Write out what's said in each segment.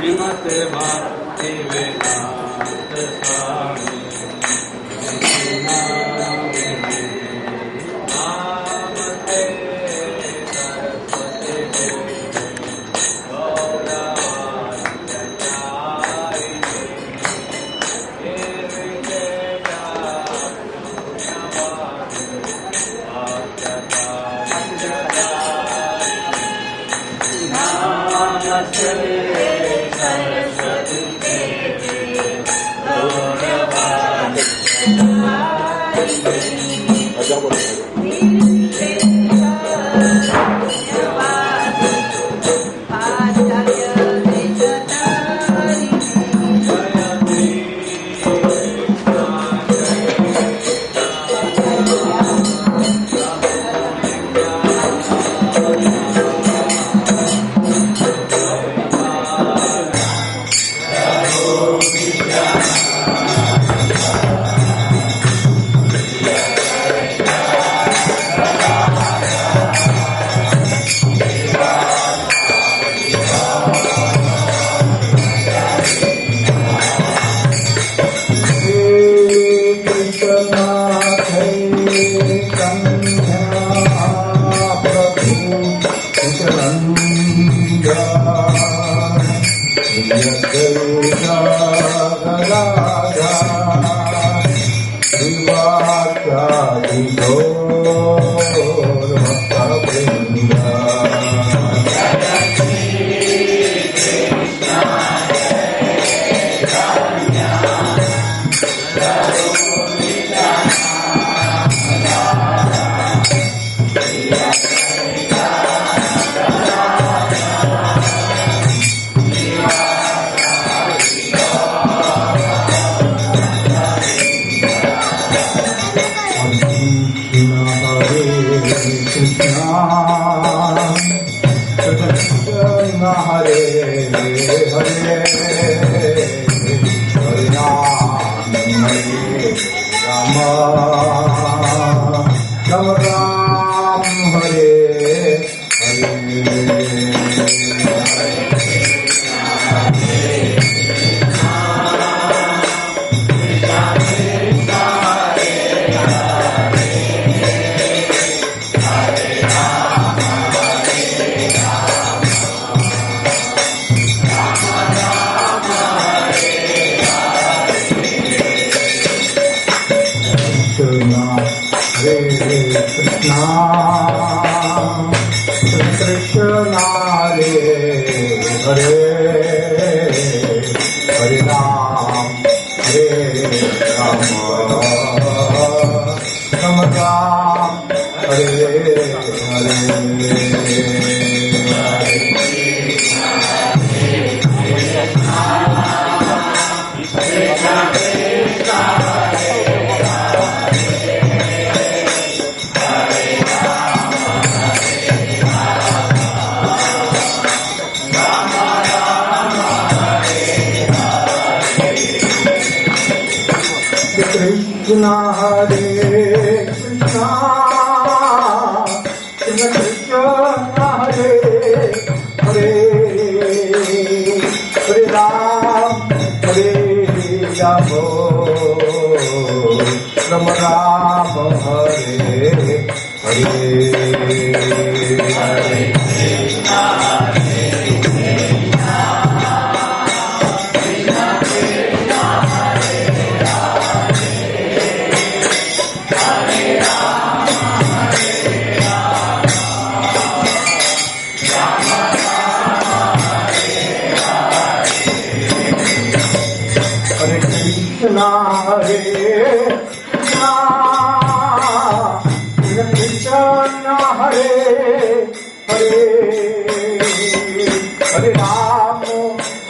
श्रीमते भक्ति वेदांत स्वामी नामते सरस्वती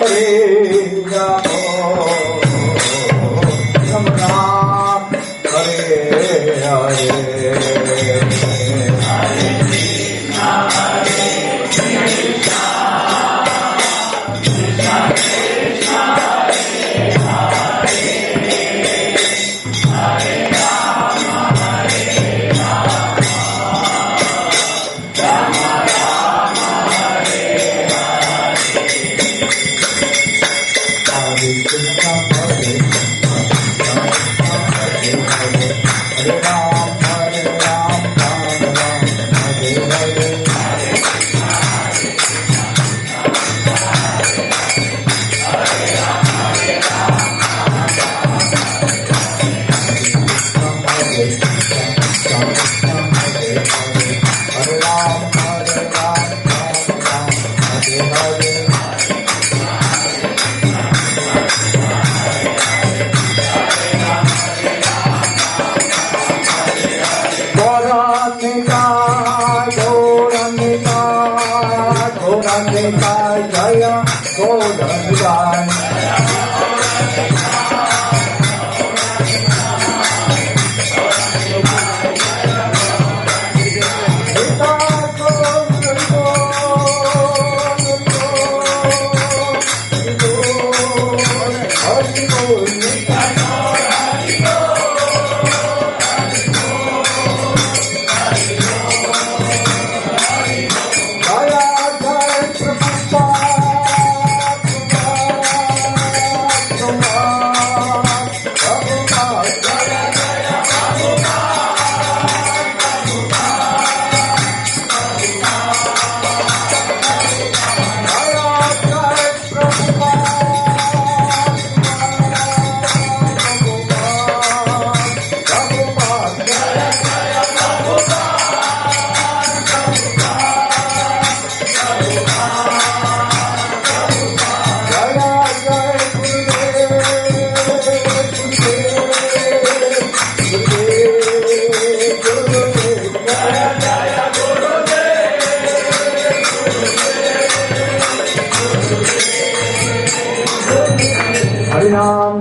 Hare जय गोधन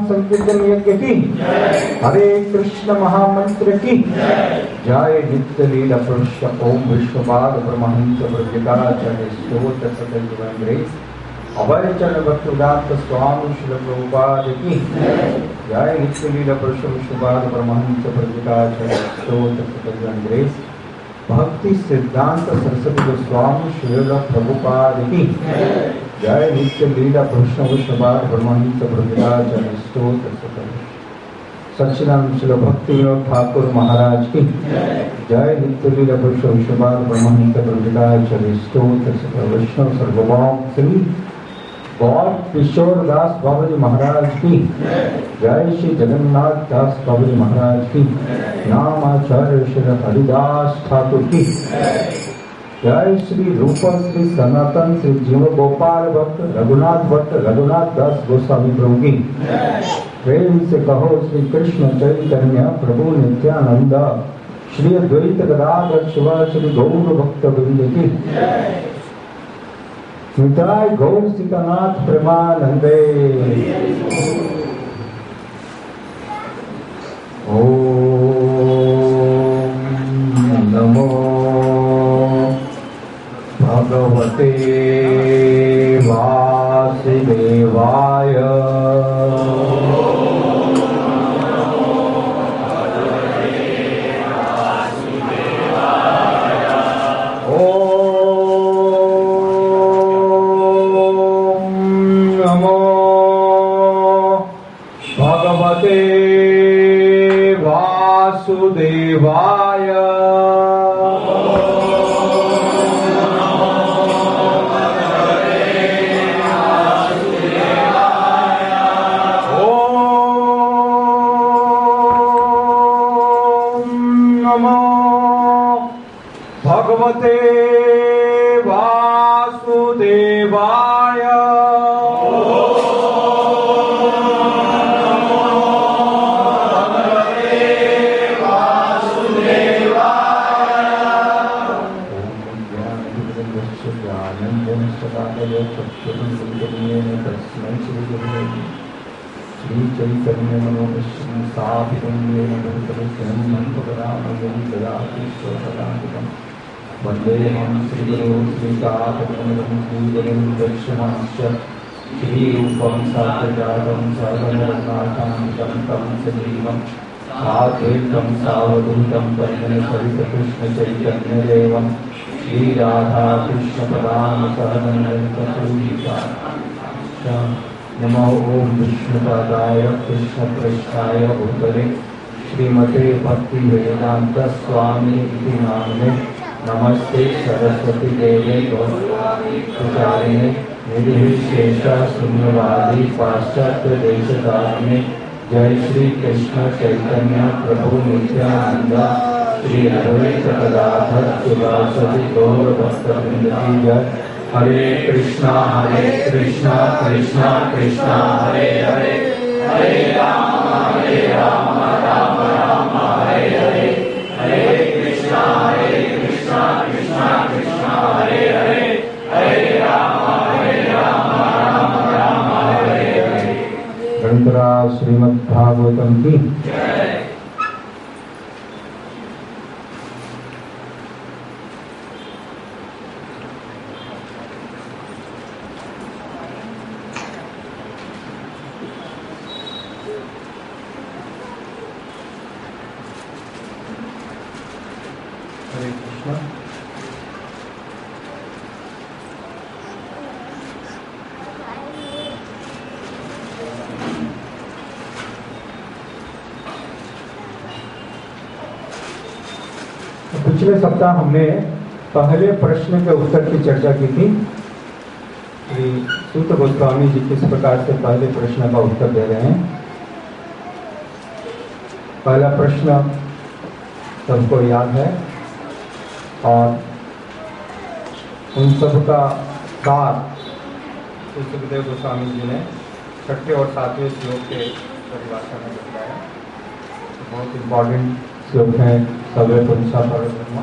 संकीर्तन यज्ञ की हरे कृष्ण महामंत्र की जय नित्य लीला पुरुष ओम विष्णुपाद परमहंस प्रज्ञाचार्य स्तोत्र सकल जीवन ग्रेस अभय चरण भक्तदास स्वामी श्री प्रभुपाद की जय नित्य लीला पुरुष विष्णुपाद परमहंस प्रज्ञाचार्य स्तोत्र सकल जीवन ग्रेस भक्ति सिद्धांत सरस्वती गोस्वामी श्री प्रभुपाद की जय नित्य लीला कृष्ण विष्णुपाद ब्रह्मानंद प्रभुदाचार्य स्तोत्र सकल सच्चिदानंद श्री भक्ति विनोद ठाकुर महाराज की जय नित्य लीला कृष्ण विष्णुपाद ब्रह्मानंद प्रभुदाचार्य स्तोत्र सकल वैष्णव सर्वभौम श्री गौर किशोर दास बाबा जी महाराज की जय श्री जगन्नाथ दास बाबा जी महाराज की नाम आचार्य श्री हरिदास ठाकुर की जय श्री रूप श्री सनातन श्री जीव गोपाल भक्त रघुनाथ भट्ट रघुनाथ दास गोस्वामी प्रभु की प्रेम से कहो श्री कृष्ण चैतन्य प्रभु नित्यानंद श्री द्वैत गदाधर शिवा श्री गौर भक्त वृंद की निताय गौर सिकनाथ प्रेमानंदे ओम नमो भगवते वासुदेवाय वासुदेवाय भगवते वासुदेवाय श्री चैतन्य मनोभीष्म स्थापितं येन भूतले वन्देऽहं श्रीगुरुं श्रीकाकुत्स्थं श्रीगुरुं दक्षिणाश्च श्रीरूपं साग्रजातं सर्वनरनाथान्वितं तं सजीवं साद्वैतं सावधूतं परिजनसहितकृष्णचैतन्यदेवं श्रीराधाकृष्णपदानुसहनन्दनकसूरिका नमो ओम विष्णुपादाय कृष्णप्रेष्ठाय भूतले श्रीमते भक्ति वेदांत स्वामी इति नामने नमस्ते सरस्वती देवे गौरवाणी निर्विशेष शून्यवादी पाश्चात्य देशधारिणे जय श्री कृष्ण चैतन्य प्रभु नित्यानंद श्री अद्वैत गदाधर शिवासदि गौर भक्तवृंद की जय। हरे कृष्णा कृष्णा कृष्णा हरे हरे हरे राम राम राम हरे हरे हरे कृष्णा कृष्णा कृष्णा हरे हरे हरे राम श्रीमद् भागवतम की। हरे कृष्ण। पिछले सप्ताह हमने पहले प्रश्न के उत्तर की चर्चा की थी। श्री सूत गोस्वामी जी किस प्रकार से पहले प्रश्न का उत्तर दे रहे हैं। पहला प्रश्न सबको याद है और उन सब का सार सुखदेव गोस्वामी जी ने छठे और सातवें श्लोक के परिभाषा में बताया। बहुत इम्पोर्टेंट श्लोक है। सर्वे पुरुषा परब्रह्म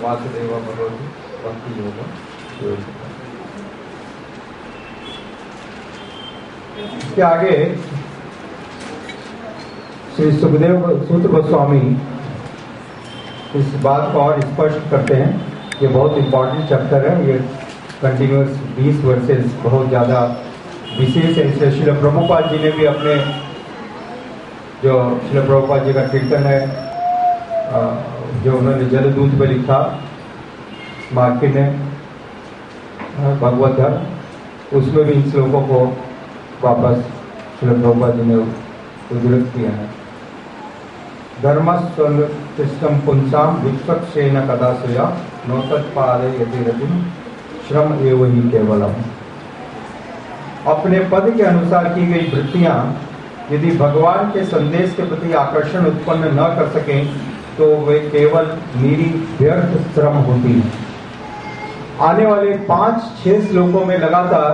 वासुदेव भगवती भक्ति योग। इसके आगे श्री सुखदेव सूत गोस्वामी इस बात को और स्पष्ट करते हैं। ये बहुत इम्पोर्टेंट चैप्टर है। ये कंटिन्यूअस 20 वर्सेस बहुत ज़्यादा विशेष है। इसलिए श्रील प्रभुपाद जी ने भी अपने जो श्रील प्रभुपाद जी का कीर्तन है जो उन्होंने जलदूत पे लिखा मार्किन ने भगवत धर्म, उसमें भी इन श्लोकों को वापस श्रील प्रभुपाद जी ने उद्धृत किया है। धर्मस्वृष्टम पुंसाम विक्षेन कदाश्रया नोतत्पादे यतिरतिम श्रम एव ही केवलम। अपने पद के अनुसार की गई वृत्तियां यदि भगवान के संदेश के प्रति आकर्षण उत्पन्न न कर सकें तो वे केवल मेरी व्यर्थ श्रम होती है। आने वाले 5-6 श्लोकों में लगातार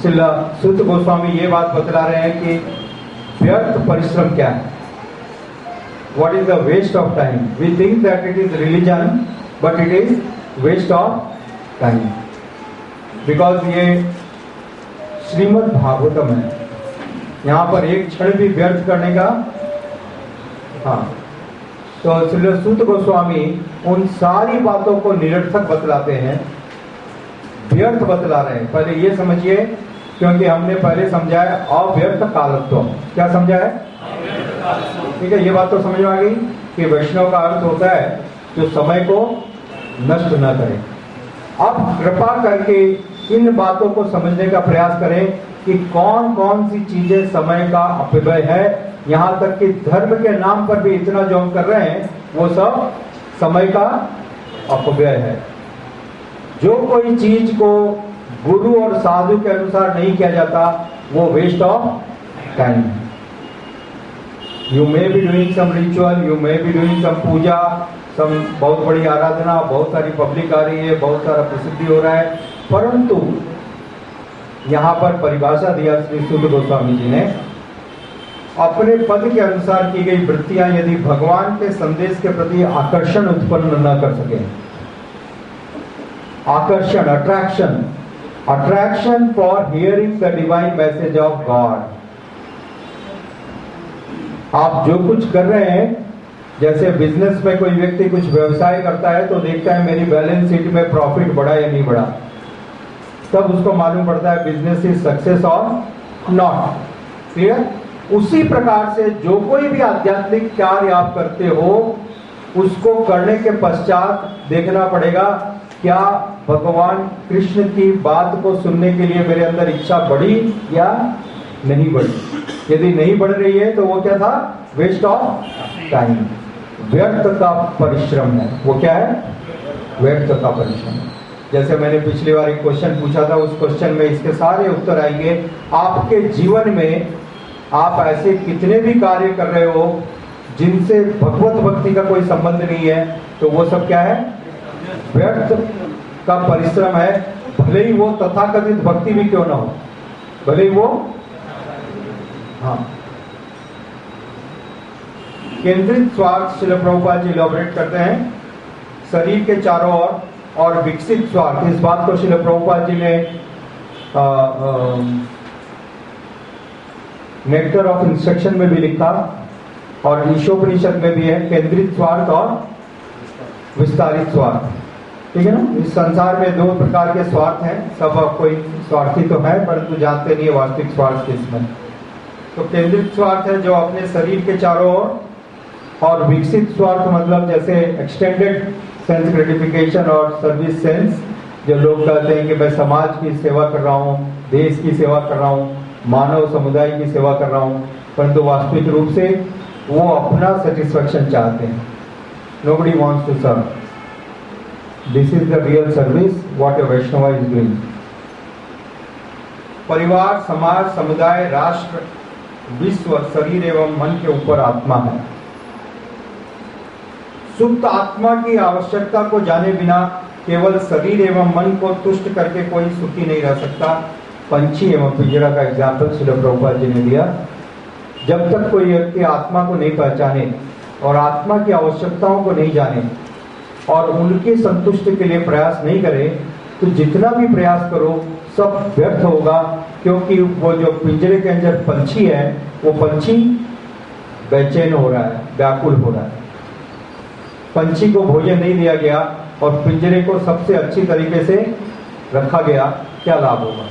श्रील सूत गोस्वामी ये बात बतला रहे हैं कि व्यर्थ परिश्रम क्या है। What is the waste of time? We think that it is religion, but it is waste of time. Because ये श्रीमद् भागवतम है। यहाँ पर एक क्षण भी व्यर्थ करने का तो श्री सूत गोस्वामी उन सारी बातों को निरर्थक बतलाते हैं, व्यर्थ बतला रहे हैं। पहले ये समझिए, क्योंकि हमने पहले समझा है अव्यर्थ कालत्व। क्या समझा है? ठीक है, ये बात तो समझ में आ गई कि वैष्णव का अर्थ होता है जो समय को नष्ट न करे। अब कृपा करके इन बातों को समझने का प्रयास करें कि कौन कौन सी चीजें समय का अपव्यय है। यहाँ तक कि धर्म के नाम पर भी इतना जो हम कर रहे हैं वो सब समय का अपव्यय है। जो कोई चीज को गुरु और साधु के अनुसार नहीं किया जाता वो waste of time. You may be doing some ritual, you may be doing some puja, some बहुत बड़ी आराधना, बहुत सारी पब्लिक आ रही है, बहुत सारा प्रसिद्धि हो रहा है, परंतु यहाँ पर परिभाषा दिया श्री सूत गोस्वामी जी ने, अपने पद के अनुसार की गई वृत्तियां यदि भगवान के संदेश के प्रति आकर्षण उत्पन्न न कर सके। आकर्षण, attraction for hearing the divine message of God. आप जो कुछ कर रहे हैं, जैसे बिजनेस में कोई व्यक्ति कुछ व्यवसाय करता है तो देखता है मेरी बैलेंस शीट में प्रॉफिट बढ़ा या नहीं बढ़ा, तब उसको मालूम पड़ता है बिजनेस इज सक्सेस और नॉट। क्लियर? उसी प्रकार से जो कोई भी आध्यात्मिक कार्य आप करते हो उसको करने के पश्चात देखना पड़ेगा क्या भगवान कृष्ण की बात को सुनने के लिए मेरे अंदर इच्छा बढ़ी या नहीं बढ़ी। यदि नहीं बढ़ रही है तो वो क्या था? वेस्ट ऑफ टाइम, व्यर्थ का परिश्रम है। वो क्या है? व्यर्थ का परिश्रम। जैसे मैंने पिछली बार एक क्वेश्चन पूछा था, उस क्वेश्चन में इसके सारे उत्तर आएंगे। आपके जीवन में आप ऐसे कितने भी कार्य कर रहे हो जिनसे भगवत भक्ति का कोई संबंध नहीं है, तो वो सब क्या है? व्यर्थ का परिश्रम है। भले ही वो तथाकथित भक्ति भी क्यों ना हो, भले ही वो केंद्रित स्वार्थ श्रील प्रभुपाद जी इलैबोरेट करते हैं शरीर के चारों ओर और विकसित स्वार्थ। इस बात को श्रील प्रभुपाद जी ने नेक्टर ऑफ इंस्ट्रक्शन में भी लिखा और ईशोपनिषद में भी है, केंद्रित स्वार्थ और विस्तारित स्वार्थ। ठीक है ना। इस संसार में दो प्रकार के स्वार्थ हैं, सब कोई स्वार्थी तो है परंतु जानते नहीं है वास्तविक स्वार्थ किसमें। तो केंद्रित स्वार्थ है जो अपने शरीर के चारों ओर, और विकसित स्वार्थ मतलब जैसे एक्सटेंडेड सेंस ग्रेटिफिकेशन और सर्विस सेंस, जो लोग कहते हैं कि मैं समाज की सेवा कर रहा हूँ, देश की सेवा कर रहा हूँ, मानव समुदाय की सेवा कर रहा हूँ, परंतु वास्तविक रूप से वो अपना सेटिस्फेक्शन चाहते हैं। Nobody wants to serve. This is the real service what a Vaishnava is doing. परिवार, समाज, समुदाय, राष्ट्र, विश्व, शरीर एवं मन के ऊपर आत्मा है। सुप्त आत्मा की आवश्यकता को जाने बिना केवल शरीर एवं मन को तुष्ट करके कोई सुखी नहीं रह सकता। पंछी एवं पिंजरा का एग्जाम्पल श्रील प्रभुपाद जी ने दिया। जब तक कोई व्यक्ति आत्मा को नहीं पहचाने और आत्मा की आवश्यकताओं को नहीं जाने और उनके संतुष्टि के लिए प्रयास नहीं करे, तो जितना भी प्रयास करो सब व्यर्थ होगा, क्योंकि वो जो पिंजरे के अंदर पंछी है, वो पंछी बेचैन हो रहा है, व्याकुल हो रहा है। पंछी को भोजन नहीं दिया गया और पिंजरे को सबसे अच्छी तरीके से रखा गया, क्या लाभ होगा।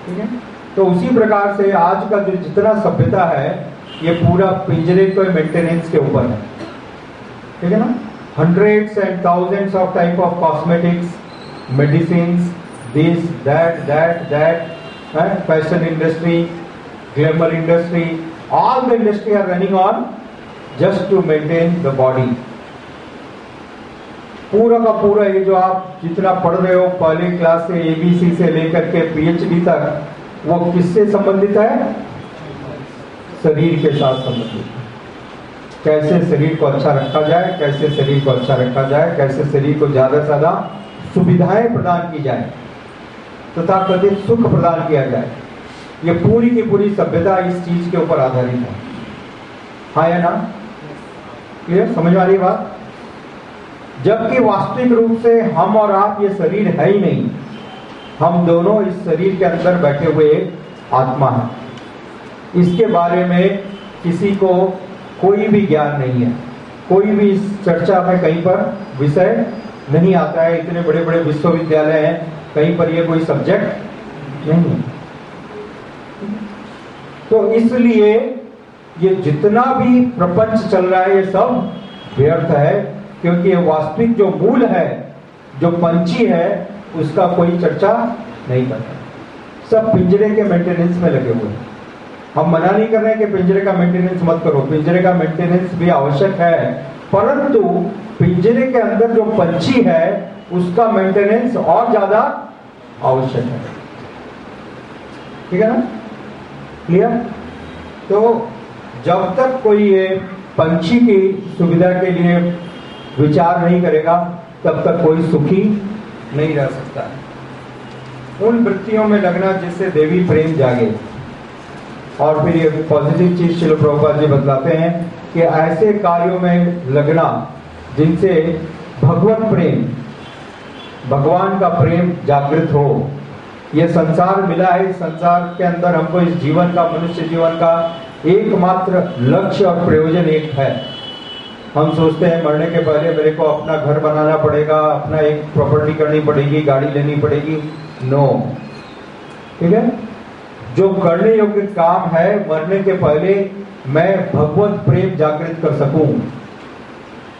ठीक है। तो उसी प्रकार से आज का जो जितना सभ्यता है ये पूरा पिंजरे के मेंटेनेंस के ऊपर है। ठीक है ना। hundreds and thousands of type of cosmetics, medicines, this, that, fashion industry, glamour industry, all the industry are running on just to maintain the body. पूरा का पूरा ये जो आप जितना पढ़ रहे हो पहली क्लास से ABC से लेकर के PhD तक, वो किससे संबंधित है? शरीर के साथ संबंधित है। कैसे शरीर को अच्छा रखा जाए, कैसे शरीर को अच्छा रखा जाए, कैसे शरीर को ज्यादा से ज्यादा सुविधाएं प्रदान की जाए तथा कथित सुख प्रदान किया जाए। ये पूरी की पूरी सभ्यता इस चीज के ऊपर आधारित है। हाँ या ना? क्लियर? समझ आ रही बात? जबकि वास्तविक रूप से हम और आप ये शरीर है ही नहीं, हम दोनों इस शरीर के अंदर बैठे हुए आत्मा है। इसके बारे में किसी को कोई भी ज्ञान नहीं है, कोई भी इस चर्चा में कहीं पर विषय नहीं आता है। इतने बड़े बड़े विश्वविद्यालय हैं, कहीं पर ये कोई सब्जेक्ट नहीं है। तो इसलिए ये जितना भी प्रपंच चल रहा है ये सब व्यर्थ है, क्योंकि ये वास्तविक जो मूल है, जो पंछी है, उसका कोई चर्चा नहीं करता। सब पिंजरे के मेंटेनेंस में लगे हुए हैं। हम मना नहीं कर रहे हैं कि पिंजरे का मेंटेनेंस मत करो, पिंजरे का मेंटेनेंस भी आवश्यक है, परंतु पिंजरे के अंदर जो पंछी है उसका मेंटेनेंस और ज्यादा आवश्यक है। ठीक है ना? क्लियर? तो जब तक कोई ये पंछी की सुविधा के लिए विचार नहीं करेगा तब तक कोई सुखी नहीं रह सकता है। उन वृत्तियों में लगना जिससे देवी प्रेम जागे। और फिर ये पॉजिटिव चीज श्रील प्रभुपाद जी बतलाते हैं कि ऐसे कार्यों में लगना जिनसे भगवत प्रेम, भगवान का प्रेम जागृत हो। ये संसार मिला है, इस संसार के अंदर हमको इस जीवन का, मनुष्य जीवन का एकमात्र लक्ष्य और प्रयोजन एक है। हम सोचते हैं मरने के पहले मेरे को अपना घर बनाना पड़ेगा, अपना एक प्रॉपर्टी करनी पड़ेगी, गाड़ी लेनी पड़ेगी। नो। ठीक है। जो करने योग्य काम है, मरने के पहले मैं भगवत प्रेम जागृत कर सकूं।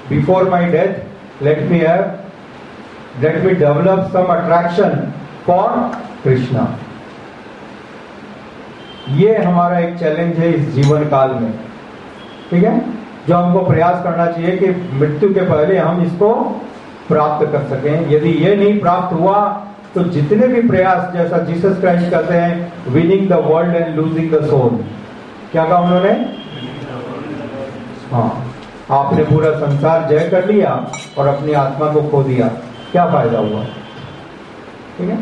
Before my death let me develop some attraction for Krishna. ये हमारा एक चैलेंज है इस जीवन काल में। ठीक है। जो हमको प्रयास करना चाहिए कि मृत्यु के पहले हम इसको प्राप्त कर सकें। यदि ये नहीं प्राप्त हुआ तो जितने भी प्रयास, जैसा जीसस क्राइस्ट कहते हैं, winning the world and losing the soul. क्या कहा उन्होंने? हाँ, आपने पूरा संसार जय कर लिया और अपनी आत्मा को खो दिया, क्या फायदा हुआ? ठीक है।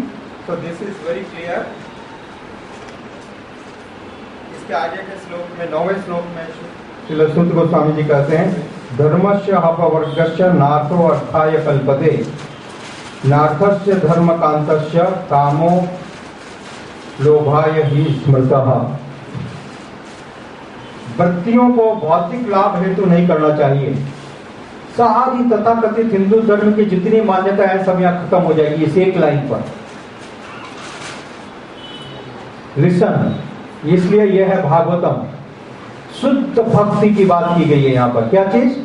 तो दिस इज वेरी क्लियर। इसके आगे के श्लोक में, 9वें श्लोक में श्रील सूत गोस्वामी जी कहते हैं, धर्मस्य अपवर्गस्य नाथो अर्थाय कल्पते, नार्थस्य धर्मकांतस्य कामो लोभाय ही स्मृतः। वृत्तियों को भौतिक लाभ हेतु नहीं करना चाहिए। सारी तथाकथित हिंदू धर्म की जितनी मान्यता है सब यहाँ खत्म हो जाएगी इस एक लाइन पर। लिसन, इसलिए यह है भागवतम, शुद्ध भक्ति की बात की गई है यहाँ पर। क्या चीज?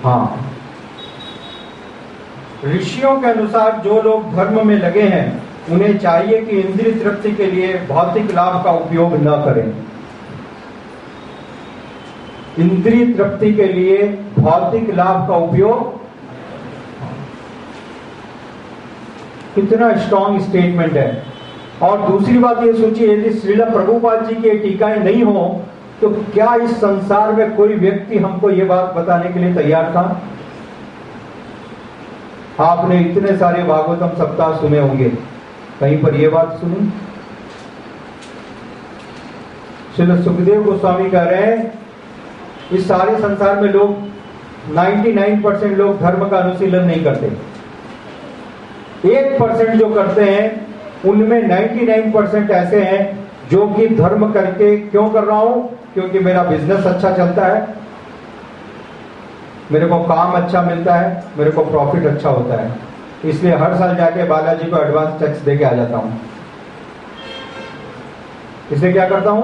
हाँ, ऋषियों के अनुसार जो लोग धर्म में लगे हैं उन्हें चाहिए कि इंद्रिय तृप्ति के लिए भौतिक लाभ का उपयोग न करें। इंद्रिय तृप्ति के लिए भौतिक लाभ का उपयोग, कितना स्ट्रॉन्ग स्टेटमेंट है। और दूसरी बात ये सोचिए, यदि श्रील प्रभुपाद जी की टीकाएं नहीं हो तो क्या इस संसार में कोई व्यक्ति हमको ये बात बताने के लिए तैयार था? आपने इतने सारे भागवतम सप्ताह सुने होंगे, कहीं पर ये बात सुनी? श्री सुखदेव गोस्वामी कह रहे हैं इस सारे संसार में लोग 99% लोग धर्म का अनुशीलन नहीं करते। 1% जो करते हैं उनमें 99% ऐसे हैं जो कि धर्म करके, क्यों कर रहा हूं? क्योंकि मेरा बिजनेस अच्छा चलता है, मेरे को काम अच्छा मिलता है, मेरे को प्रॉफिट अच्छा होता है, इसलिए हर साल जाके बालाजी को एडवांस टैक्स देके आ जाता हूं। इसलिए क्या करता हूं?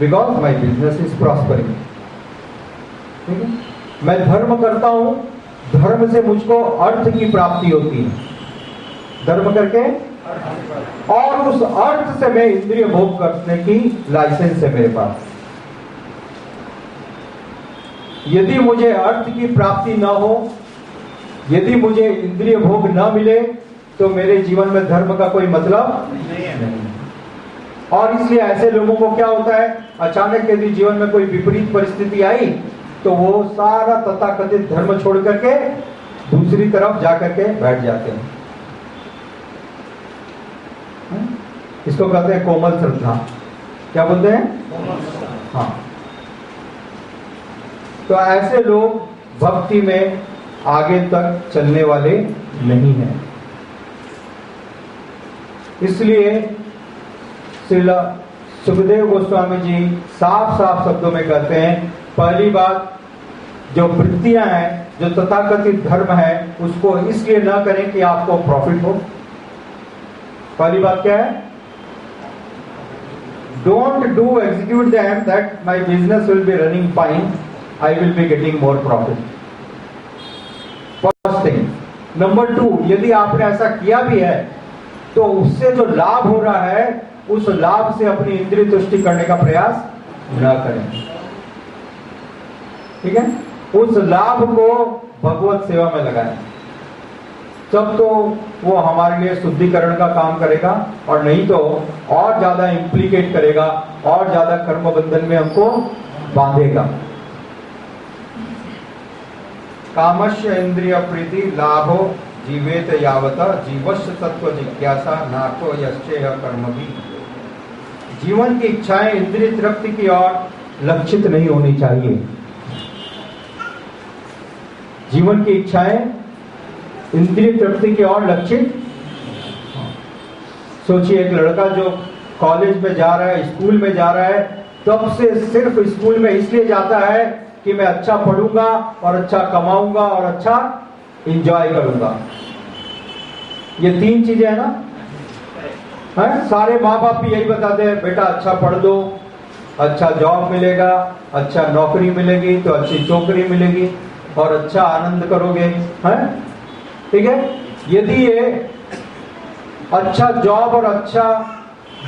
Because my business is prospering. ठीक है, मैं धर्म करता हूं, धर्म से मुझको अर्थ की प्राप्ति होती है, धर्म करके, और उस अर्थ से मैं इंद्रिय भोग करने की लाइसेंस है मेरे पास। यदि मुझे अर्थ की प्राप्ति न हो, यदि मुझे इंद्रिय भोग न मिले तो मेरे जीवन में धर्म का कोई मतलब नहीं। और इसलिए ऐसे लोगों को क्या होता है, अचानक यदि जीवन में कोई विपरीत परिस्थिति आई तो वो सारा तथाकथित धर्म छोड़ करके दूसरी तरफ जाकर के बैठ जाते हैं। इसको कहते हैं कोमल श्रद्धा। क्या बोलते हैं? हाँ। तो ऐसे लोग भक्ति में आगे तक चलने वाले नहीं हैं। इसलिए श्रील सुखदेव गोस्वामी जी साफ साफ शब्दों में कहते हैं, पहली बात, जो वृत्तियां हैं, जो तथाकथित धर्म है, उसको इसलिए ना करें कि आपको प्रॉफिट हो। पहली बात क्या है? Don't do execute them that my business will be running fine, I will be getting more profit. First thing. Number 2, यदि आपने ऐसा किया भी है तो उससे जो लाभ हो रहा है उस लाभ से अपनी इंद्रिय तुष्टि करने का प्रयास न करें। ठीक है, उस लाभ को भगवत सेवा में लगाएं, तब तो वो हमारे लिए शुद्धिकरण का काम करेगा, और नहीं तो और ज्यादा इंप्लीकेट करेगा, और ज्यादा कर्म बंधन में हमको बांधेगा। कामस्य इंद्रिय प्रीति लाभो जीवेत यावत जीवस्य तत्व जिज्ञासा नाको यश्चेह कर्म भी। जीवन की इच्छाएं इंद्रिय तृप्ति की ओर लक्षित नहीं होनी चाहिए। जीवन की इच्छाएं इंद्रिय तृप्ति की ओर लक्षित। सोचिए, एक लड़का जो कॉलेज में जा रहा है, स्कूल में जा रहा है, तब से सिर्फ स्कूल में इसलिए जाता है कि मैं अच्छा पढ़ूंगा और अच्छा कमाऊंगा और अच्छा एंजॉय करूंगा। ये 3 चीजें है ना, है? सारे माँ बाप भी यही बताते हैं, बेटा अच्छा पढ़ दो, अच्छा जॉब मिलेगा, अच्छा नौकरी मिलेगी तो अच्छी चौकरी मिलेगी और अच्छा आनंद करोगे, है? ठीक है, यदि ये अच्छा जॉब और अच्छा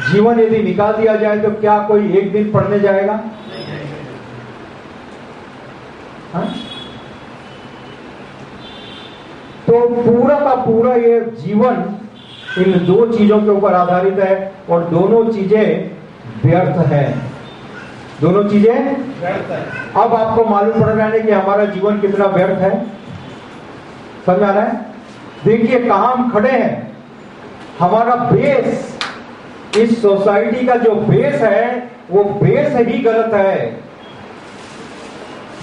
जीवन यदि निकाल दिया जाए तो क्या कोई एक दिन पढ़ने जाएगा? हाँ? तो पूरा का पूरा ये जीवन इन 2 चीजों के ऊपर आधारित है, और दोनों चीजें व्यर्थ हैं। दोनों चीजें व्यर्थ है। अब आपको मालूम पड़ रहा है कि हमारा जीवन कितना व्यर्थ है। समझ आ रहा है? देखिए कहां हम खड़े हैं। हमारा बेस, इस सोसाइटी का जो बेस है वो बेस ही गलत है।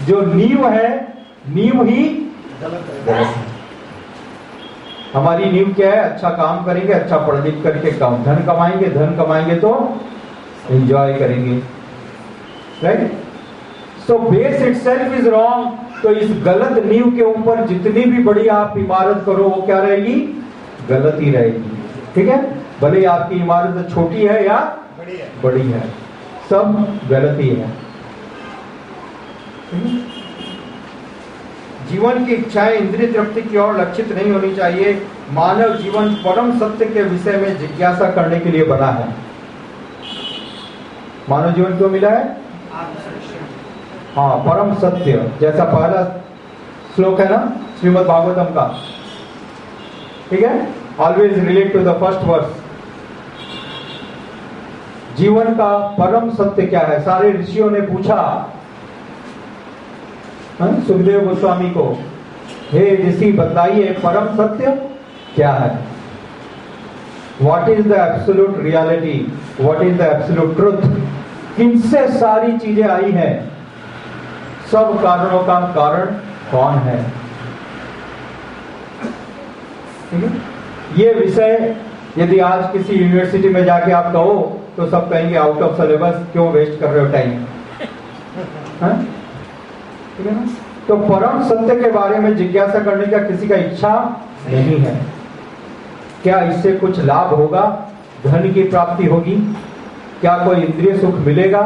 जो नींव है, नींव ही गलत है। हमारी नींव क्या है? अच्छा काम करेंगे, अच्छा पढ़ लिख करके धन कमाएंगे, धन कमाएंगे तो एंजॉय करेंगे, right? So base itself is wrong. तो इस गलत नींव के ऊपर जितनी भी बड़ी आप इमारत करो वो क्या रहेगी? गलत ही रहेगी, ठीक है? भले ही आपकी इमारत छोटी है या बड़ी है, सब गलत ही है। जीवन की इच्छाएं इंद्रिय तृप्ति की ओर लक्षित नहीं होनी चाहिए। मानव जीवन परम सत्य के विषय में जिज्ञासा करने के लिए बना है। मानव जीवन क्यों मिला है? हाँ, परम सत्य, जैसा पहला श्लोक है ना श्रीमद् भागवतम का, ठीक है? Always relate to the first verse. जीवन का परम सत्य क्या है? सारे ऋषियों ने पूछा सुखदेव गोस्वामी को, हे ऋषि बताइए परम सत्य क्या है? What is the absolute reality, what is the absolute truth? किनसे सारी चीजें आई हैं? सब कारणों का कारण कौन है? ठीक है? ये विषय यदि आज किसी यूनिवर्सिटी में जाके आप कहो तो सब कहेंगे आउट ऑफ सिलेबस, क्यों वेस्ट कर रहे हो टाइम? ठीक है ना? तो परम सत्य के बारे में जिज्ञासा करने का किसी का इच्छा नहीं है। क्या इससे कुछ लाभ होगा? धन की प्राप्ति होगी? क्या कोई इंद्रिय सुख मिलेगा?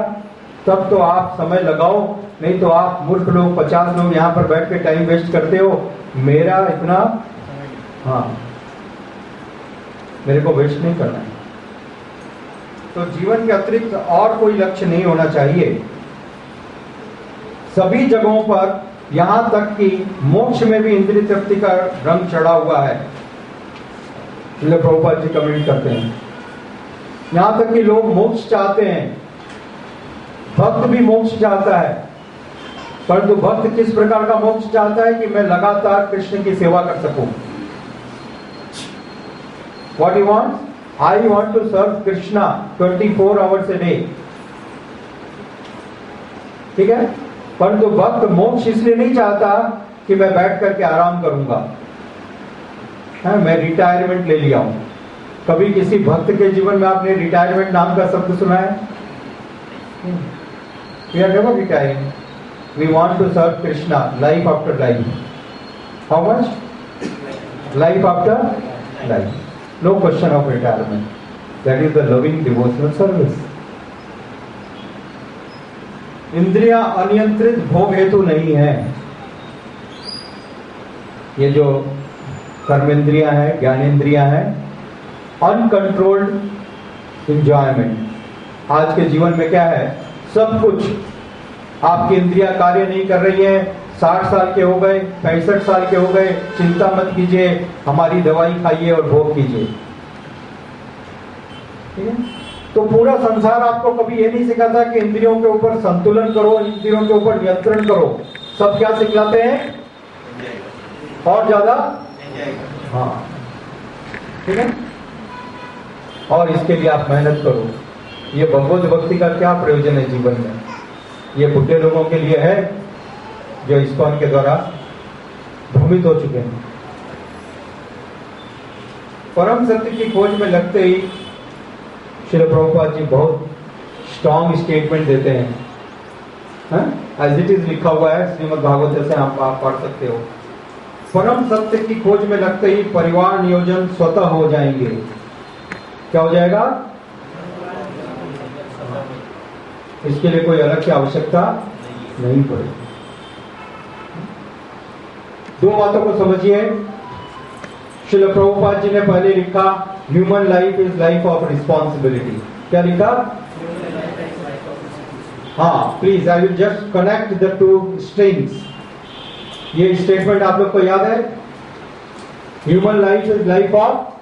तब तो आप समय लगाओ, नहीं तो आप मूर्ख लोग 50 लोग यहाँ पर बैठ के टाइम वेस्ट करते हो। मेरा इतना, हाँ, मेरे को वेस्ट नहीं करना है। तो जीवन के अतिरिक्त और कोई लक्ष्य नहीं होना चाहिए। सभी जगहों पर, यहां तक कि मोक्ष में भी इंद्रिय तृप्ति का रंग चढ़ा हुआ है। प्रभुपाद जी कमेंट करते हैं, यहां तक कि लोग मोक्ष चाहते हैं, भक्त भी मोक्ष चाहता है, परंतु भक्त किस प्रकार का मोक्ष चाहता है? कि मैं लगातार कृष्ण की सेवा कर सकूं। What he wants? I want to serve Krishna 24 hours a day. ठीक है? परंतु भक्त मोक्ष इसलिए नहीं चाहता कि मैं बैठ करके आराम करूंगा, मैं रिटायरमेंट ले लिया हूं। कभी किसी भक्त के जीवन में आपने रिटायरमेंट नाम का शब्द सुना है? We are never retiring. We want to serve Krishna life after life. How much? Life after life. No question of retirement. That is the loving devotional service. इंद्रियां अनियंत्रित भोग हेतु नहीं है। ये जो कर्मेंद्रियां हैं, ज्ञानेंद्रियां हैं, अनकंट्रोल्ड एंजॉयमेंट। आज के जीवन में क्या है? सब कुछ, आपकी इंद्रियां कार्य नहीं कर रही है, 60 साल के हो गए, 65 साल के हो गए, चिंता मत कीजिए, हमारी दवाई खाइए और भोग कीजिए। ठीक है? तो पूरा संसार आपको कभी ये नहीं सिखाता कि इंद्रियों के ऊपर संतुलन करो, इंद्रियों के ऊपर नियंत्रण करो। सब क्या सिखलाते हैं? और ज्यादा, हाँ, ठीक है? और इसके लिए आप मेहनत करो। ये भगवत भक्ति का क्या प्रयोजन है जीवन में? ये बुढ़े लोगों के लिए है जो इस्कॉन के द्वारा भ्रमित हो चुके हैं। परम सत्य की खोज में लगते ही श्री प्रभुपाद जी बहुत स्ट्रॉन्ग स्टेटमेंट देते हैं। एज इट इज लिखा हुआ है श्रीमद् भागवत से, आप पढ़ सकते हो। परम सत्य की खोज में लगते ही परिवार नियोजन स्वतः हो जाएंगे। क्या हो जाएगा? इसके लिए कोई अलग की आवश्यकता नहीं पड़ेगी। दो बातों को समझिए। श्रील प्रभुपाद जी ने पहले लिखा, human life is life of responsibility. क्या लिखा? हाँ, please I will just connect the two strings. ये स्टेटमेंट आप लोग को याद है? Human life is life of,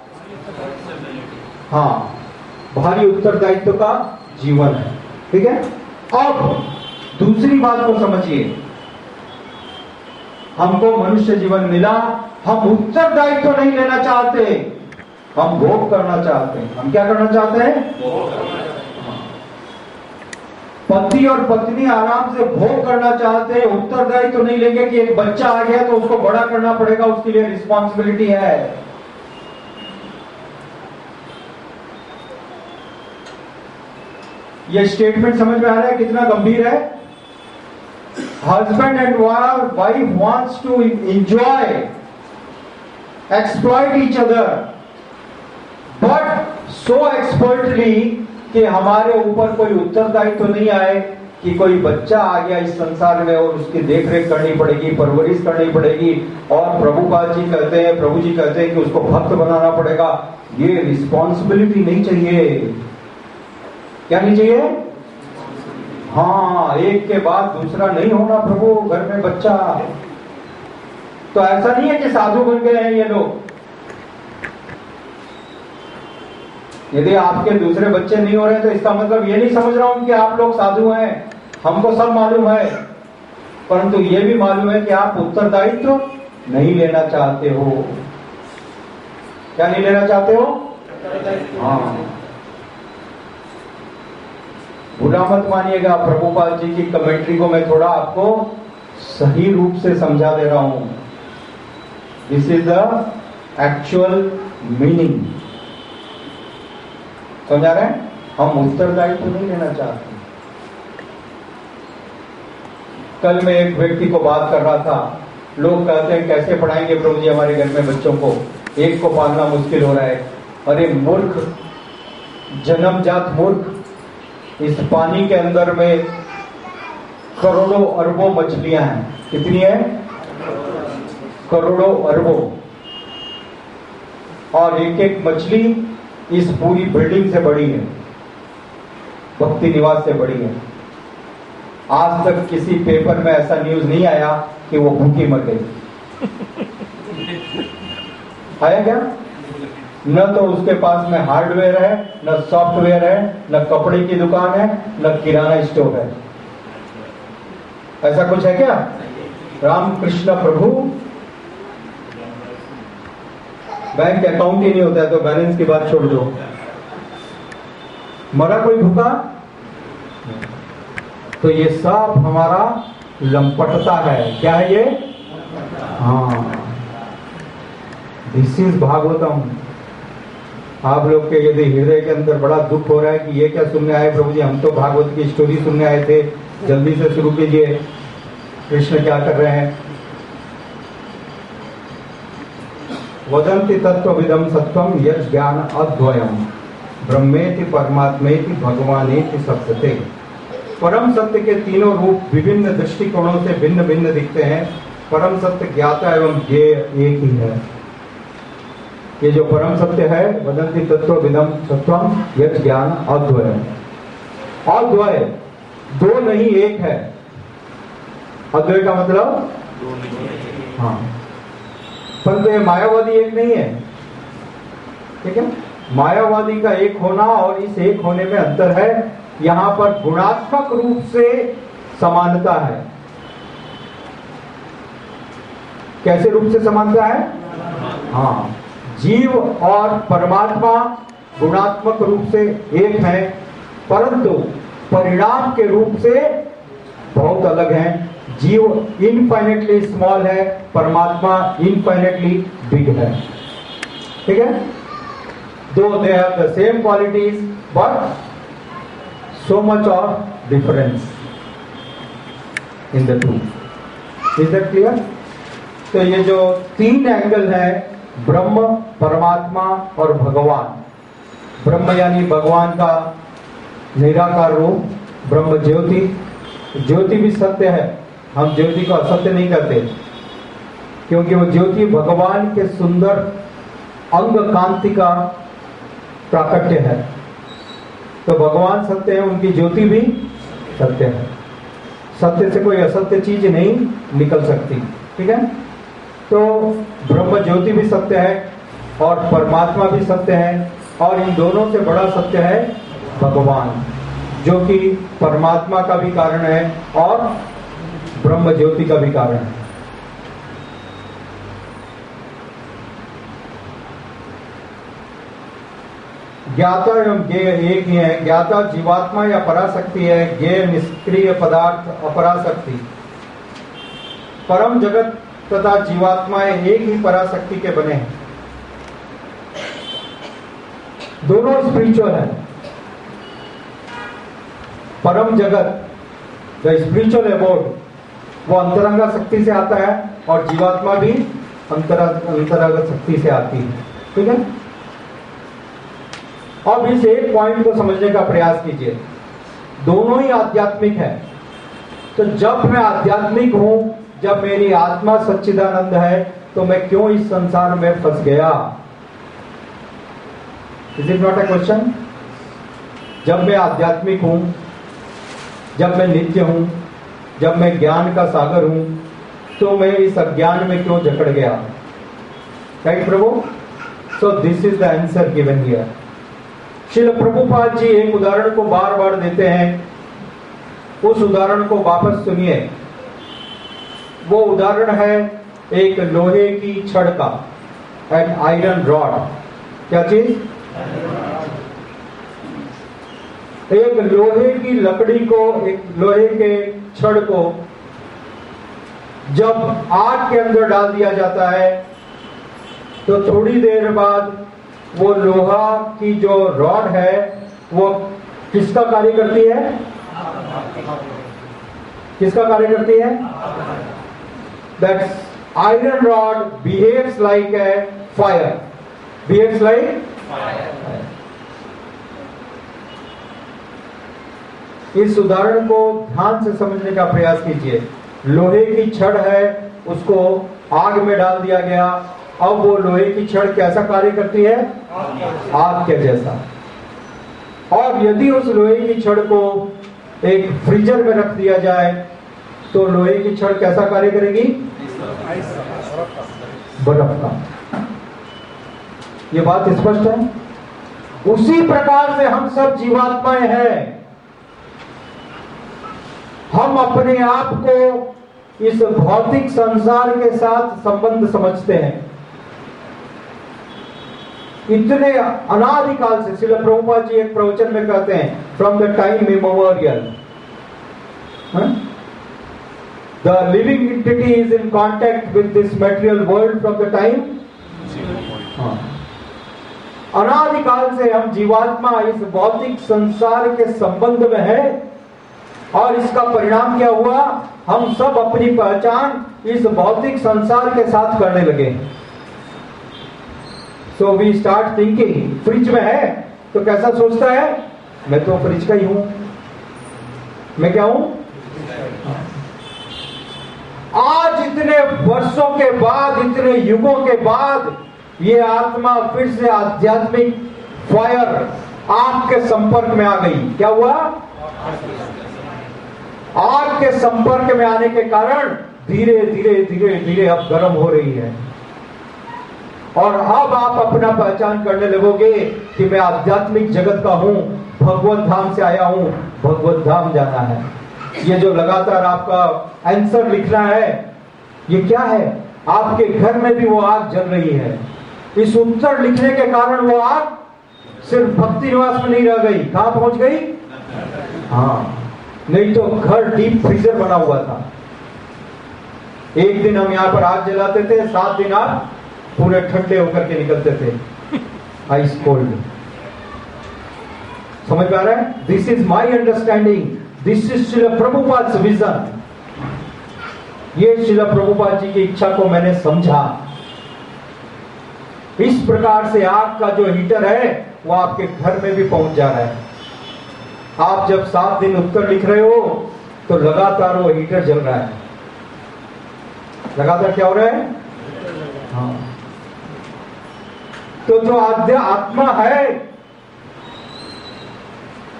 हाँ, भारी उत्तरदायित्व का जीवन है। ठीक है? अब दूसरी बात को समझिए। हमको मनुष्य जीवन मिला, हम उत्तरदायित्व नहीं लेना चाहते, हम भोग करना चाहते हैं। हम क्या करना चाहते हैं? पति और पत्नी आराम से भोग करना चाहते हैं, उत्तरदायित्व नहीं लेंगे कि एक बच्चा आ गया तो उसको बड़ा करना पड़ेगा, उसके लिए रिस्पॉन्सिबिलिटी है। ये स्टेटमेंट समझ में आ रहा है कितना गंभीर है? Husband and wife wants to enjoy, exploit each other, but so expertly कि हमारे ऊपर कोई उत्तरदायित्व तो नहीं आए कि कोई बच्चा आ गया इस संसार में और उसकी देखरेख करनी पड़ेगी, परवरिश करनी पड़ेगी, और प्रभुपाद जी कहते हैं, प्रभु जी कहते हैं कि उसको भक्त बनाना पड़ेगा। ये रिस्पॉन्सिबिलिटी नहीं चाहिए। क्या नहीं चाहिए? हाँ, एक के बाद दूसरा नहीं होना प्रभु घर में बच्चा। तो ऐसा नहीं है कि साधु बन गए हैं ये लोग। यदि आपके दूसरे बच्चे नहीं हो रहे तो इसका मतलब ये नहीं समझ रहा हूं कि आप लोग साधु हैं। हमको सब मालूम है, परंतु ये भी मालूम है कि आप उत्तरदायित्व नहीं लेना चाहते हो। क्या नहीं लेना चाहते हो? हाँ, बुरा मत मानिएगा, प्रभुपाद जी की कमेंट्री को मैं थोड़ा आपको सही रूप से समझा दे रहा हूं। This is the actual meaning. समझा रहे हैं? हम उत्तरदायित्व तो नहीं लेना चाहते। कल मैं एक व्यक्ति को बात कर रहा था, लोग कहते हैं कैसे पढ़ाएंगे प्रभु जी हमारे घर में बच्चों को, एक को पालना मुश्किल हो रहा है। अरे मूर्ख, जन्मजात मूर्ख, इस पानी के अंदर में करोड़ों अरबों मछलियां हैं। कितनी है? करोड़ों अरबों। और एक एक मछली इस पूरी बिल्डिंग से बड़ी है, भक्ति निवास से बड़ी है। आज तक किसी पेपर में ऐसा न्यूज नहीं आया कि वो भूखी मर गई। आया क्या? न तो उसके पास में हार्डवेयर है, न सॉफ्टवेयर है, न कपड़े की दुकान है, न किराना स्टोर है। ऐसा कुछ है क्या? रामकृष्ण प्रभु, बैंक अकाउंट ही नहीं होता है तो बैलेंस की बात छोड़ दो। मरा कोई भूखा? तो ये सब हमारा लंपटता है। क्या है ये? हाँ, दिस इज भागवतम। आप लोग के यदि हृदय के अंदर बड़ा दुख हो रहा है कि ये क्या सुनने आए प्रभु जी, हम तो भागवत की स्टोरी सुनने आए थे, जल्दी से शुरू कीजिए, कृष्ण क्या कर रहे हैं। वदन्ति तत्त्वविदं सत्वं यत् ज्ञान अद्वयम् ब्रह्मेति परमात्मेति भगवानेति सत्यते। परम सत्य के तीनों रूप विभिन्न दृष्टिकोणों से भिन्न भिन्न दिखते हैं। परम सत्य ज्ञाता एवं ज्ञेय एक ही है। ये जो परम सत्य है, वदन्ति तत्त्वविदं सत्वं यत् ज्ञान अद्वयम्, अद्वय दो नहीं एक है। अद्वय का मतलब हाँ, परंतु ये मायावादी एक नहीं है। ठीक है? मायावादी का एक होना और इस एक होने में अंतर है। यहां पर गुणात्मक रूप से समानता है। कैसे रूप से समानता है? हाँ, जीव और परमात्मा गुणात्मक रूप से एक है, परंतु परिणाम के रूप से बहुत अलग हैं। जीव इनफाइनेटली स्मॉल है, परमात्मा इनफाइनेटली बिग है। ठीक है? दो they have the same qualities but so much of difference in the two. Is that clear? तो ये जो तीन एंगल है, ब्रह्म, परमात्मा और भगवान। ब्रह्म यानी भगवान का निराकार रूप, ब्रह्म ज्योति। ज्योति भी सत्य है, हम ज्योति को असत्य नहीं करते, क्योंकि वो ज्योति भगवान के सुंदर अंग कांति का प्राकट्य है। तो भगवान सत्य है, उनकी ज्योति भी सत्य है। सत्य से कोई असत्य चीज नहीं निकल सकती। ठीक है? तो ब्रह्म ज्योति भी सत्य है और परमात्मा भी सत्य है, और इन दोनों से बड़ा सत्य है भगवान, जो कि परमात्मा का भी कारण है और ब्रह्म ज्योति का भी कारण है। ज्ञाता एवं ज्ञेय एक ही है। ज्ञाता जीवात्मा या पराशक्ति है, ज्ञेय निष्क्रिय पदार्थ अपराशक्ति। परम जगत तथा जीवात्माएं एक ही पराशक्ति के बने हैं। दोनों स्पिरिचुअल है। परम जगत, द स्पिरिचुअल अबोर्ड, वो अंतरंगा शक्ति से आता है और जीवात्मा भी अंतरागत शक्ति से आती है। ठीक है। अब इस एक पॉइंट को समझने का प्रयास कीजिए, दोनों ही आध्यात्मिक है। तो जब मैं आध्यात्मिक हूं, जब मेरी आत्मा सच्चिदानंद है, तो मैं क्यों इस संसार में फंस गया? Is it not a question? जब मैं आध्यात्मिक हूं, जब मैं नित्य हूं, जब मैं ज्ञान का सागर हूं, तो मैं इस अज्ञान में क्यों जकड़ गया? Right prabhu? So this is the answer given here. Srila Prabhupada ji एक उदाहरण को बार बार देते हैं, उस उदाहरण को वापस सुनिए। वो उदाहरण है एक लोहे की छड़ का, एन आयरन रॉड। क्या चीज? एक लोहे की लकड़ी को, एक लोहे के छड़ को जब आग के अंदर डाल दिया जाता है, तो थोड़ी देर बाद वो लोहा की जो रॉड है वो किसका कार्य करती है? किसका कार्य करती है? That iron rod behaves like a fire, behaves like fire. इस उदाहरण को ध्यान से समझने का प्रयास कीजिए। लोहे की छड़ है, उसको आग में डाल दिया गया, अब वो लोहे की छड़ कैसा कार्य करती है? आग के जैसा। और यदि उस लोहे की छड़ को एक फ्रीजर में रख दिया जाए, तो लोहे की छड़ कैसा कार्य करेगी? बर्फ का। ये बात स्पष्ट है। उसी प्रकार से हम सब जीवात्माएं हैं। हम अपने आप को इस भौतिक संसार के साथ संबंध समझते हैं। इतने अनादिकाल से, श्रील प्रभुपाद जी एक प्रवचन में कहते हैं, from the time immemorial the living entity is in contact with this material world from the time. अनादिकाल से हम जीवात्मा इस भौतिक संसार के संबंध में है, और इसका परिणाम क्या हुआ? हम सब अपनी पहचान इस भौतिक संसार के साथ करने लगे। So we start thinking, fridge में है तो कैसा सोचता है? मैं तो फ्रिज का ही हूं। मैं क्या हूं? आज इतने वर्षों के बाद, इतने युगों के बाद, ये आत्मा फिर से आध्यात्मिक फायर, आग के संपर्क में आ गई। क्या हुआ? आग के संपर्क में आने के कारण धीरे धीरे धीरे धीरे अब गर्म हो रही है, और अब आप अपना पहचान करने लगोगे कि मैं आध्यात्मिक जगत का हूं, भगवत धाम से आया हूं, भगवत धाम जाना है। ये जो लगातार आपका आंसर लिखना है, ये क्या है? आपके घर में भी वो आग जल रही है। इस उत्तर लिखने के कारण वो आग सिर्फ भक्ति निवास में नहीं रह गई, कहां पहुंच गई? हाँ, नहीं तो घर डीप फ्रीजर बना हुआ था। एक दिन हम यहाँ पर आग जलाते थे, 7 दिन आप पूरे ठंडे होकर के निकलते थे, आइस कोल्ड। समझ पा रहे हैं? This is my understanding, this is Srila Prabhupada vision. ये श्रील प्रभुपाद जी की इच्छा को मैंने समझा। इस प्रकार से आग का जो हीटर है वो आपके घर में भी पहुंच जा रहा है। आप जब 7 दिन उत्तर लिख रहे हो तो लगातार वो हीटर जल रहा है। लगातार क्या हो रहा है? हाँ। तो जो आत्मा है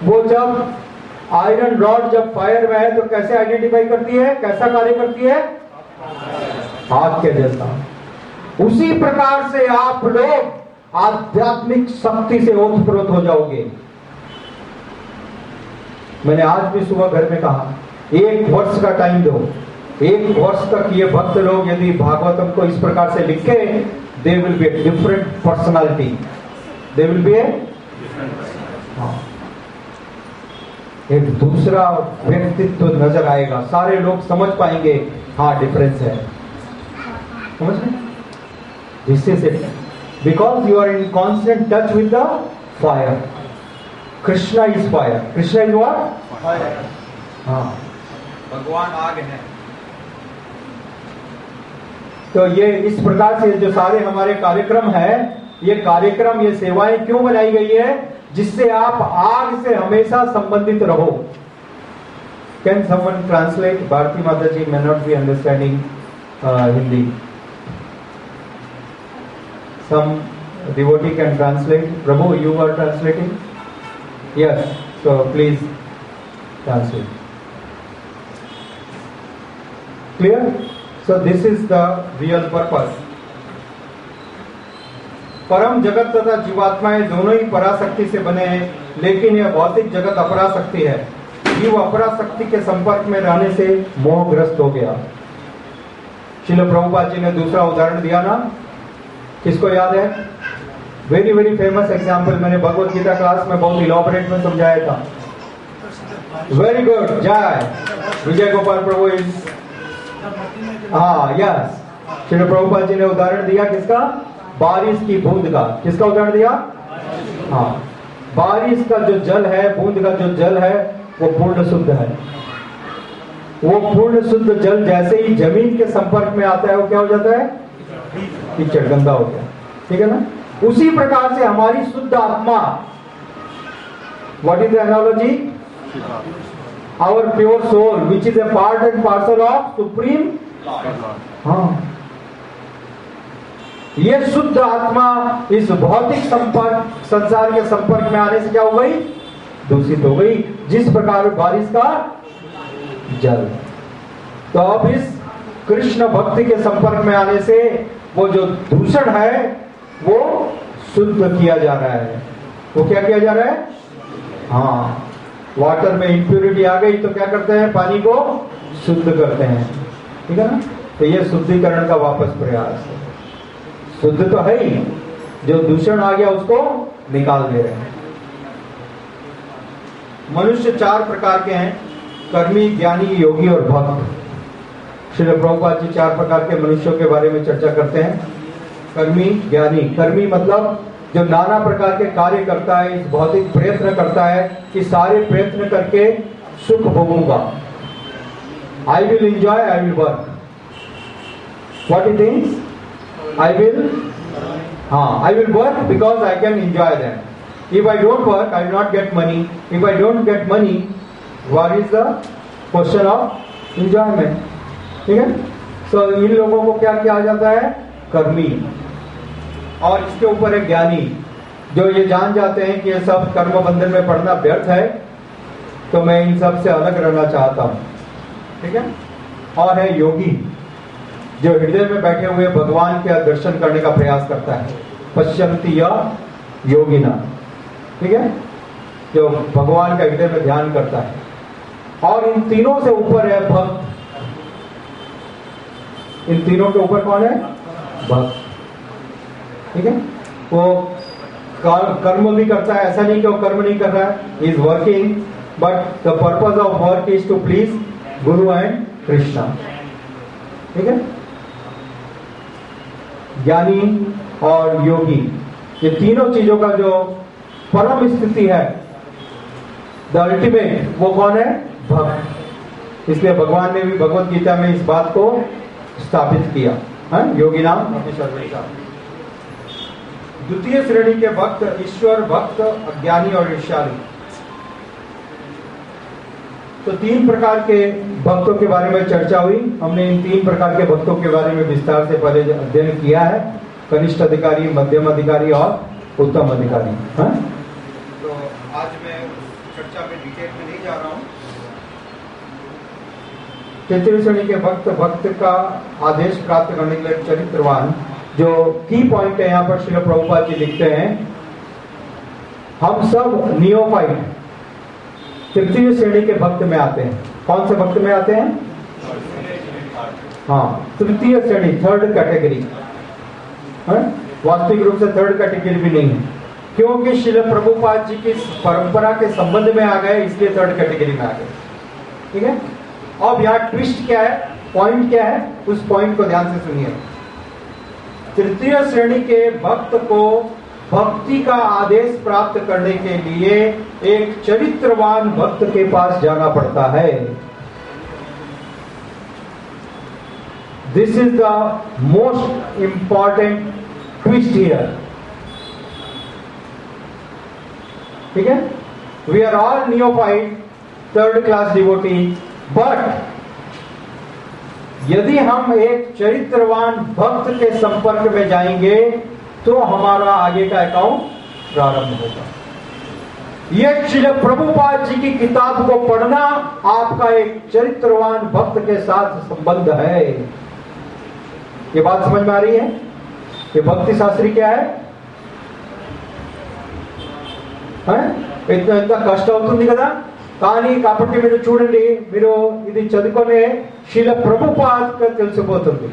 वो जब आयरन रॉड जब फायर में है तो कैसे आइडेंटिफाई करती है? कैसा कार्य करती है? आग के जैसा। उसी प्रकार से आप लोग आध्यात्मिक शक्ति से ओतप्रोत हो जाओगे। मैंने आज भी सुबह घर में कहा, 1 वर्ष का टाइम दो। 1 वर्ष तक ये भक्त लोग यदि भागवतम को इस प्रकार से लिखे, they will be a different personality, they will be a एक दूसरा व्यक्तित्व नजर आएगा। सारे लोग समझ पाएंगे, हाँ डिफरेंस है। समझ में? This is it, because you are in constant touch with the fire. Krishna is fire. Krishna is what? हाँ, भगवान आग है। तो ये इस प्रकार से जो सारे हमारे कार्यक्रम है, ये कार्यक्रम, ये सेवाएं क्यों बनाई गई है? जिससे आप आग से हमेशा संबंधित रहो। Can someone translate? भारती माता जी may not be understanding Hindi. Some devotee can translate. Prabhu, you are translating? Yes. So please translate. Clear? So this is the real purpose. परम जगत तथा जीवात्माएं दोनों ही पराशक्ति से बने हैं, लेकिन यह भौतिक जगत अपराशक्ति है। जीव अपराशक्ति के संपर्क में रहने से मोहग्रस्त हो गया। श्रील प्रभुपाद जी ने दूसरा उदाहरण दिया ना, किसको याद है? वेरी वेरी फेमस एग्जाम्पल, मैंने भगवत गीता क्लास में बहुत इलॉबरेट में समझाया था। वेरी गुड, जय विजय गोपाल प्रभु इज, हाँ यस। श्री प्रभुपाद जी ने उदाहरण दिया किसका? बारिश की बूंद का। किसका उदाहरण दिया? हाँ, बारिश का जो जल है, बूंद का जो जल है, वो पूर्ण शुद्ध है। वो पूर्ण शुद्ध जल जैसे ही जमीन के संपर्क में आता है, वो क्या हो जाता है? कीचड़, गंदा हो गया। ठीक है ना? उसी प्रकार से हमारी शुद्ध आत्मा, what is the analogy? Our pure soul which is a part and parcel of supreme. हाँ, ये शुद्ध आत्मा इस भौतिक संपर्क, संसार के संपर्क में आने से क्या हो गई? दूषित हो गई, जिस प्रकार बारिश का जल। तो अब इस कृष्ण भक्ति के संपर्क में आने से वो जो दूषण है वो शुद्ध किया जा रहा है। वो क्या किया जा रहा है? हाँ, वाटर में इंप्योरिटी आ गई तो क्या करते हैं? पानी को शुद्ध करते हैं। ठीक है ना? तो ये शुद्धिकरण का वापस प्रयास है। शुद्ध तो है ही, जो दूषण आ गया उसको निकाल दे रहे हैं। मनुष्य चार प्रकार के हैं, कर्मी, ज्ञानी, योगी और भक्त। श्री प्रभुपाद जी चार प्रकार के मनुष्यों के बारे में चर्चा करते हैं। कर्मी, ज्ञानी। कर्मी मतलब जो नाना प्रकार के कार्य करता है, इस भौतिक प्रयत्न करता है कि सारे प्रयत्न करके सुख भोगूंगा। I will enjoy, I will work. What he thinks? I will, I will work because I can enjoy them. If I don't work, I will not get money. If I don't get money, what is the question of enjoyment? ठीक है? So इन लोगों को क्या किया जाता है? कर्मी। और इसके ऊपर है ज्ञानी, जो ये जान जाते हैं कि ये सब कर्म बंधन में पड़ना व्यर्थ है, तो मैं इन सब से अलग रहना चाहता हूँ। ठीक है? और है योगी, जो हृदय में बैठे हुए भगवान के दर्शन करने का प्रयास करता है। पश्यन्ति या योगिना। ठीक है? जो भगवान का हृदय में ध्यान करता है। और इन तीनों से ऊपर है भक्त। इन तीनों के ऊपर कौन है? भक्त। ठीक है? वो कर्म भी करता है, ऐसा नहीं कि वो कर्म नहीं कर रहा है, he is working, but the purpose of work is to please guru and Krishna. ठीक है? ज्ञानी और योगी, ये तीनों चीजों का जो परम स्थिति है, द अल्टीमेट, वो कौन है? भक्त। इसलिए भगवान ने भी भगवत गीता में इस बात को स्थापित किया है, योगी नाम अपने सर्वेशा। द्वितीय श्रेणी के भक्त, ईश्वर भक्त, अज्ञानी और ईर्ष्यालु। तो तीन प्रकार के भक्तों के बारे में चर्चा हुई। हमने इन तीन प्रकार के भक्तों के बारे में विस्तार से पहले अध्ययन किया है, कनिष्ठ अधिकारी, मध्यम अधिकारी और उत्तम अधिकारी। हाँ? तो आज मैं चर्चा में डिटेल में नहीं जा रहा हूँ। तृतीय श्रेणी के भक्त का आदेश प्राप्त करने के लिए चरित्रवान, जो की पॉइंट है यहाँ पर श्रील प्रभुपाद जी लिखते हैं, हम सब नियोफाइट तृतीय श्रेणी के भक्त में आते हैं। कौन से भक्त में आते हैं? हाँ, तृतीय श्रेणी, थर्ड कैटेगरी। वास्तविक रूप से थर्ड कैटेगरी भी नहीं है, क्योंकि श्रील प्रभुपाद जी की परंपरा के संबंध में आ गए, इसलिए थर्ड कैटेगरी में आ गए। ठीक है? अब यहाँ ट्विस्ट क्या है, पॉइंट क्या है, उस पॉइंट को ध्यान से सुनिए। तृतीय श्रेणी के भक्त को भक्ति का आदेश प्राप्त करने के लिए एक चरित्रवान भक्त के पास जाना पड़ता है। This is the most important twist here. ठीक है, we are all neophyte, third class devotee, बट यदि हम एक चरित्रवान भक्त के संपर्क में जाएंगे तो हमारा आगे का अकाउंट प्रारंभ होगा। ये श्रील प्रभुपाद जी की किताब को पढ़ना आपका एक चरित्रवान भक्त के साथ संबंध है। ये बात समझ में आ रही है? ये भक्ति शास्त्री क्या है? इतना कष्ट అవుతుంది కదా, కానీ కాబట్టి మీరు చూడండి, మీరు ఇది చదువుకునే శ్రీల ప్రభుపాద తెలిసిపోతుంది।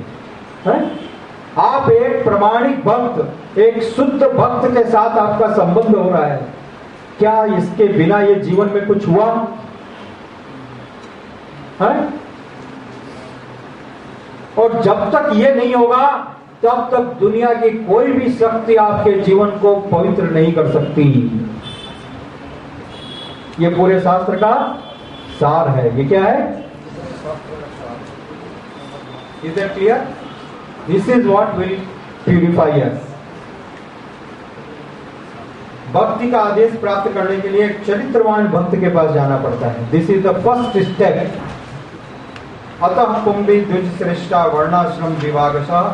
आप एक प्रमाणिक भक्त, एक शुद्ध भक्त के साथ आपका संबंध हो रहा है। क्या इसके बिना ये जीवन में कुछ हुआ है? और जब तक ये नहीं होगा तब तक दुनिया की कोई भी शक्ति आपके जीवन को पवित्र नहीं कर सकती। ये पूरे शास्त्र का सार है। ये क्या है? Is that clear? This is what will purify us. भक्ति का आदेश प्राप्त करने के लिए एक चरित्रवान भक्त के पास जाना पड़ता है। This is the first step. अतः पुंबी द्विज श्रेष्ठा वर्णाश्रम विभागशः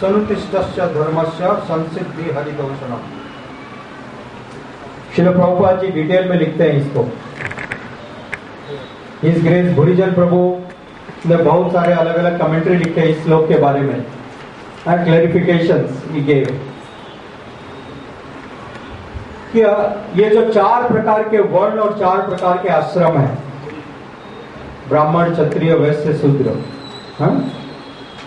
सनुतिष्ठस्य धर्मस्य संसिद्धि हरिदोषणम। श्रील प्रभुपाद जी डिटेल में लिखते हैं इसको। इस ग्रेस भूरिजन प्रभु ने बहुत सारे अलग अलग कमेंट्री लिखे इस श्लोक के बारे में, क्लैरिफिकेशंस ही गेव कि ये जो 4 प्रकार के वर्ण और 4 प्रकार के आश्रम हैं, ब्राह्मण, क्षत्रिय, वैश्य, शूद्र,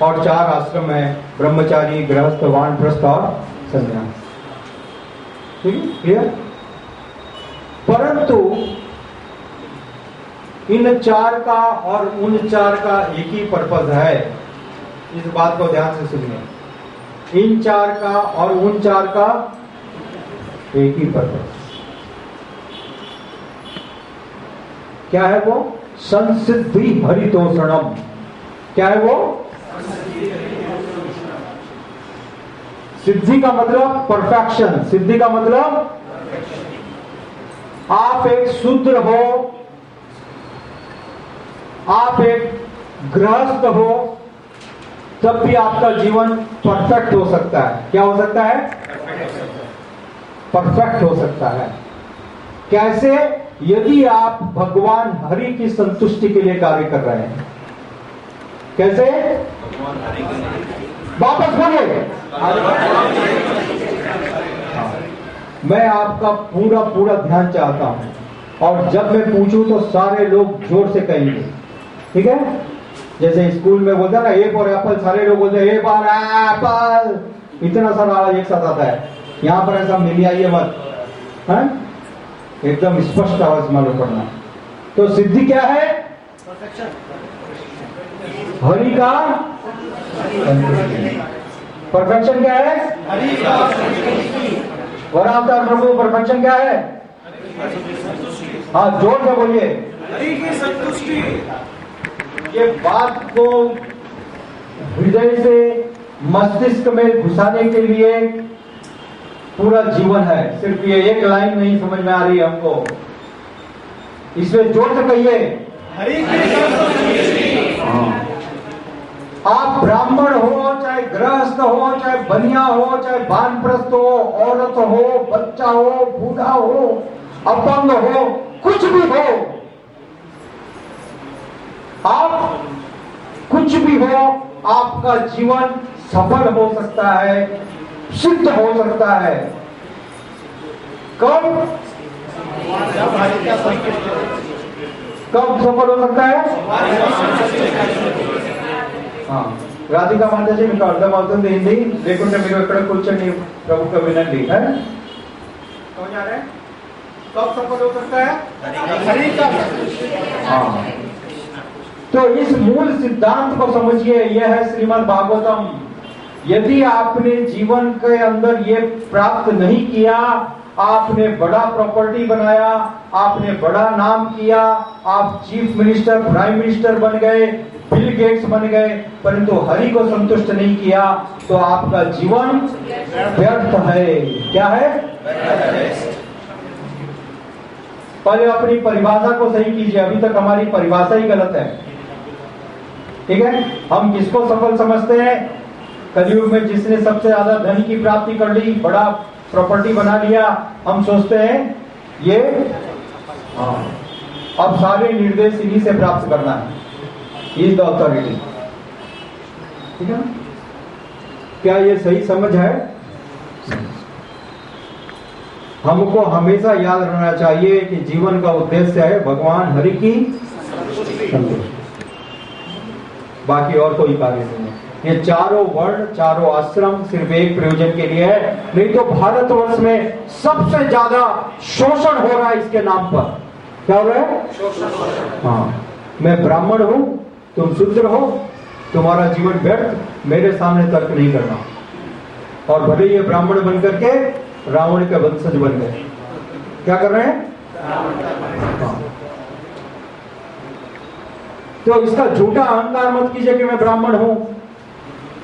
और 4 आश्रम है, ब्रह्मचारी, गृहस्थ, वानप्रस्थ और सन्यास। ठीक है, क्लियर? परंतु इन 4 का और उन 4 का एक ही पर्पज है। इस बात को ध्यान से सुनिए। इन 4 का और उन 4 का एक ही पर्पज क्या है? वो संसिद्धि हरितोषणम। क्या है वो? सिद्धि का मतलब परफेक्शन। सिद्धि का मतलब आप एक शूद्र हो, आप एक गृहस्थ हो, तब भी आपका जीवन परफेक्ट हो सकता है। क्या हो सकता है? परफेक्ट हो सकता है। कैसे? यदि आप भगवान हरि की संतुष्टि के लिए कार्य कर रहे हैं। कैसे? वापस बोलिए। मैं आपका पूरा ध्यान चाहता हूं, और जब मैं पूछूं तो सारे लोग जोर से कहेंगे। ठीक है? जैसे स्कूल में बोलता ना ए फॉर एप्पल, सारे लोग बोलते हैं ए फॉर एप्पल। इतना सारा आवाज एक साथ आता है। यहां पर ऐसा मिल आइए मत, है? एकदम स्पष्ट आवाज मालूम पड़ना। तो सिद्धि क्या है? हरि का परफेक्शन क्या है? वरावतार प्रभु परफेक्शन क्या है? हाँ, जोर से बोलिए। हरि की संतुष्टि। ये बात को हृदय से मस्तिष्क में घुसाने के लिए पूरा जीवन है। सिर्फ ये एक लाइन नहीं समझ में आ रही हमको, इसमें जोर से कहिए हरि की संतुष्टि। आप ब्राह्मण हो, चाहे गृहस्थ हो, चाहे बनिया हो, चाहे वानप्रस्थ हो, औरत हो, बच्चा हो, बूढ़ा हो, अपंग हो, कुछ भी हो, आप कुछ भी हो, आपका जीवन सफल हो सकता है, सिद्ध हो सकता है। कब सफल हो सकता है? రాధికా మాతాజీ మీకు అర్థమవుతుంది హిందీ? లేకుంటే మీరు ఎక్కడ కూర్చొని ప్రభుత్వ వినండి। समझ आ रहा है? कब सफल हो सकता है? हरि का। तो इस मूल सिद्धांत को समझिए। यह है श्रीमद् भागवतम। यदि आपने जीवन के अंदर ये प्राप्त नहीं किया, आपने बड़ा प्रॉपर्टी बनाया, आपने बड़ा नाम किया, आप चीफ मिनिस्टर, प्राइम मिनिस्टर बन गए, बिल गेट्स बन गए, परंतु हरि को संतुष्ट नहीं किया, तो आपका जीवन व्यर्थ है। क्या है? पहले अपनी परिभाषा को सही कीजिए, अभी तक हमारी परिभाषा ही गलत है। ठीक है, हम किसको सफल समझते हैं? कलयुग में जिसने सबसे ज्यादा धन की प्राप्ति कर ली, बड़ा प्रॉपर्टी बना लिया, हम सोचते हैं ये अब सारे निर्देश इन्हीं से प्राप्त करना है, इज द अथॉरिटी। ठीक है, क्या ये सही समझ है? हमको हमेशा याद रखना चाहिए कि जीवन का उद्देश्य है भगवान हरि की संतुष्टि, बाकी और कोई कार्य नहीं है। ये चारों वर्ण, चारों आश्रम सिर्फ एक प्रयोजन के लिए है। नहीं तो भारतवर्ष में सबसे ज्यादा शोषण हो रहा है इसके नाम पर। क्या हो रहा है? शोषण। हाँ, मैं ब्राह्मण हूं, तुम शूद्र हो, तुम्हारा जीवन व्यर्थ, मेरे सामने तर्क नहीं करना। और भले ये ब्राह्मण बन करके रावण के वंशज बन गए। क्या कर रहे हैं? हाँ। तो इसका झूठा अहंकार मत कीजिए कि मैं ब्राह्मण हूं,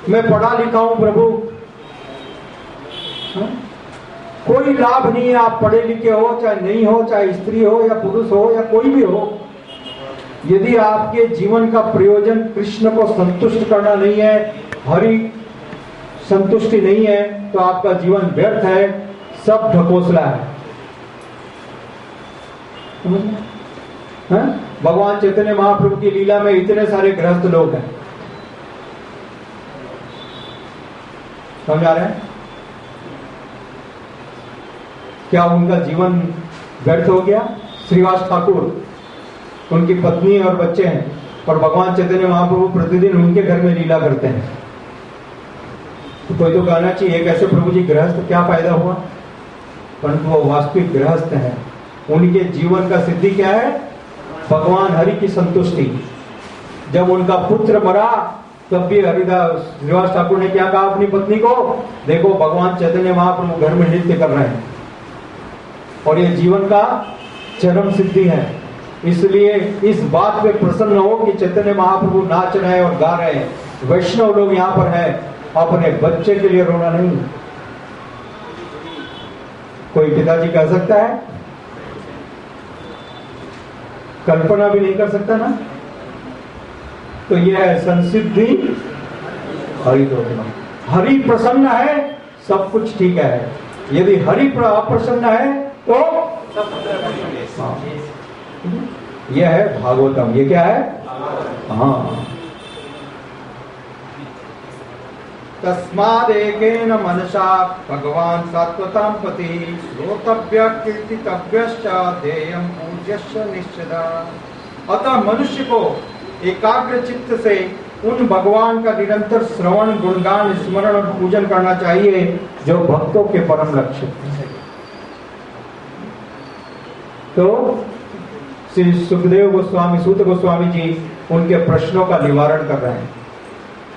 मैं पढ़ा लिखा हूं प्रभु। हा? कोई लाभ नहीं है, आप पढ़े लिखे हो चाहे नहीं हो, चाहे स्त्री हो या पुरुष हो या कोई भी हो, यदि आपके जीवन का प्रयोजन कृष्ण को संतुष्ट करना नहीं है, हरि संतुष्टि नहीं है, तो आपका जीवन व्यर्थ है, सब ढकोसला है। भगवान चैतन्य महाप्रभु की लीला में इतने सारे गृहस्थ लोग हैं, समझ आ रहे हैं? क्या उनका जीवन व्यर्थ हो गया? श्रीवास ठाकुर, उनकी पत्नी और बच्चे हैं, और भगवान चैतन्य महाप्रभु प्रतिदिन उनके घर में लीला करते हैं। तो कोई तो कहना चाहिए कैसे प्रभु जी गृहस्थ, क्या फायदा हुआ? परंतु वो वास्तविक गृहस्थ हैं। उनके जीवन का सिद्धि क्या है? भगवान हरि की संतुष्टि। जब उनका पुत्र मरा, तब भी हरिदास श्रीवास ठाकुर ने क्या कहा अपनी पत्नी को? देखो भगवान चैतन्य महाप्रभु घर में नृत्य कर रहे हैं, और ये जीवन का चरम सिद्धि है। इसलिए इस बात पे प्रसन्न हो कि चैतन्य महाप्रभु नाच रहे हैं और गा रहे हैं, वैष्णव लोग यहाँ पर हैं, अपने बच्चे के लिए रोना नहीं। कोई पिताजी कह सकता है? कल्पना भी नहीं कर सकता ना। तो यह है संसिद्धि हरि तो हरि प्रसन्न है, सब कुछ ठीक है। यदि हरि अप्रसन्न है तो यह है भागवतम। ये क्या है? हाँ, तस्मादेकेन मनसा भगवान सात्वतां पति श्रोतव्य कीर्तितव्यश्च ध्येयं पूज्यश्च निश्चिता। अतः मनुष्य को एकाग्र चित्त से उन भगवान का निरंतर श्रवण, गुणगान, स्मरण और पूजन करना चाहिए जो भक्तों के परम लक्ष्य है। तो श्री सुखदेव गोस्वामी, सूत गोस्वामी जी उनके प्रश्नों का निवारण कर रहे हैं।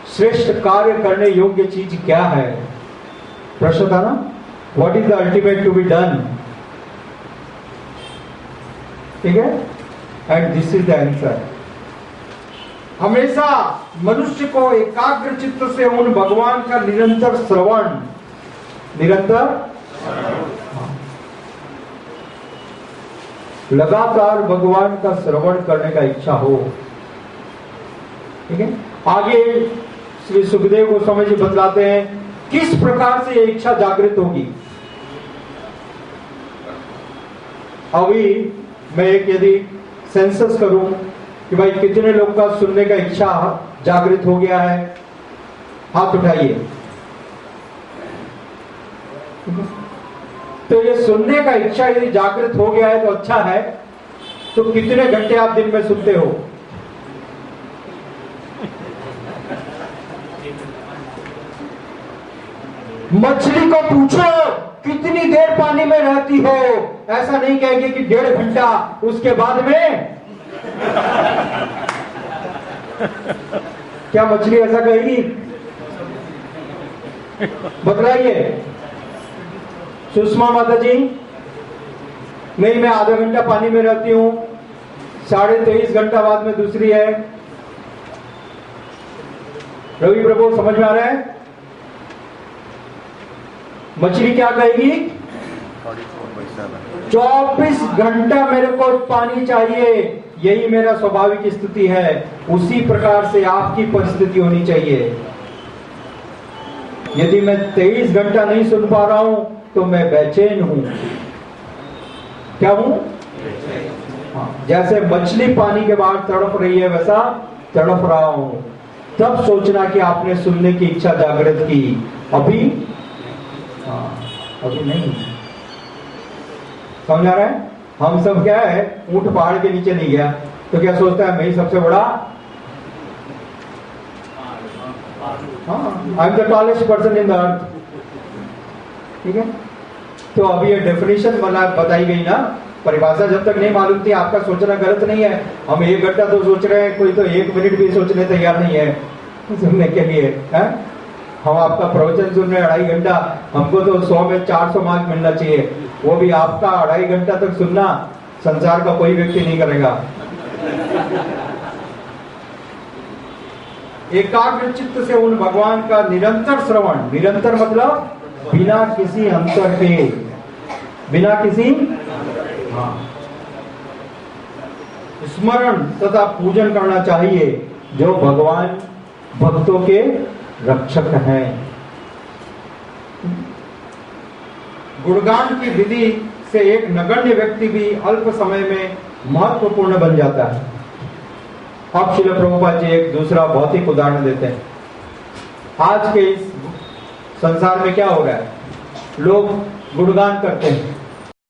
श्रेष्ठ कार्य करने योग्य चीज क्या है? प्रश्न था ना, what is the ultimate to be done? ठीक है, and this is the answer. हमेशा मनुष्य को एकाग्र चित्त से उन भगवान का निरंतर श्रवण, निरंतर लगातार भगवान का श्रवण करने का इच्छा हो। ठीक है, आगे श्री सुखदेव गोस्वामी जी बतलाते हैं किस प्रकार से ये इच्छा जागृत होगी। अभी मैं एक यदि सेंसस करूं कि भाई कितने लोग का सुनने का इच्छा जागृत हो गया है, हाथ उठाइए। तो ये सुनने का इच्छा यदि जागृत हो गया है तो अच्छा है। तो कितने घंटे आप दिन में सुनते हो? मछली को पूछो कितनी देर पानी में रहती हो, ऐसा नहीं कहेगी कि 1.5 घंटा, उसके बाद में क्या मछली ऐसा कहेगी? बतलाइए सुषमा माता जी। नहीं, मैं आधा घंटा पानी में रहती हूं, 23.5 घंटा बाद में दूसरी है। रवि प्रभु समझ में आ रहा है? मछली क्या कहेगी? 24 घंटा मेरे को पानी चाहिए, यही मेरा स्वाभाविक स्थिति है। उसी प्रकार से आपकी परिस्थिति होनी चाहिए। यदि मैं 23 घंटा नहीं सुन पा रहा हूं तो मैं बेचैन हूं। क्या हूं? जैसे मछली पानी के बाहर तड़प रही है वैसा तड़प रहा हूं। तब सोचना कि आपने सुनने की इच्छा जागृत की। अभी अभी नहीं। समझ आ रहा है? हम सब क्या है, ऊंट पहाड़ के नीचे नहीं गया तो क्या सोचता है मैं ही सबसे बड़ा, I am the tallest person in the earth. ठीक है, तो अभी ये डेफिनेशन बताई गई ना, परिभाषा जब तक नहीं मालूम थी, आपका सोचना गलत नहीं है। हम 1 घंटा तो सोच रहे हैं, कोई तो 1 मिनट भी सोचने तैयार नहीं है सुनने के लिए है? हम आपका प्रवचन सुन रहे 2.5 घंटा, हमको तो 100 में 400 मार्क मिलना चाहिए। वो भी आपका 2.5 घंटा तक सुनना संसार का कोई व्यक्ति नहीं करेगा। एकाग्र चित्त से उन भगवान का निरंतर श्रवण, निरंतर मतलब बिना किसी अंतर के, बिना किसी स्मरण तथा पूजन करना चाहिए, जो भगवान भक्तों के रक्षक हैं। गुणगान की विधि से एक नगण्य व्यक्ति भी अल्प समय में महत्वपूर्ण बन जाता है। अब श्रील प्रभुपाद जी एक दूसरा भौतिक उदाहरण देते हैं। आज के इस संसार में क्या हो रहा है, लोग गुणगान करते हैं,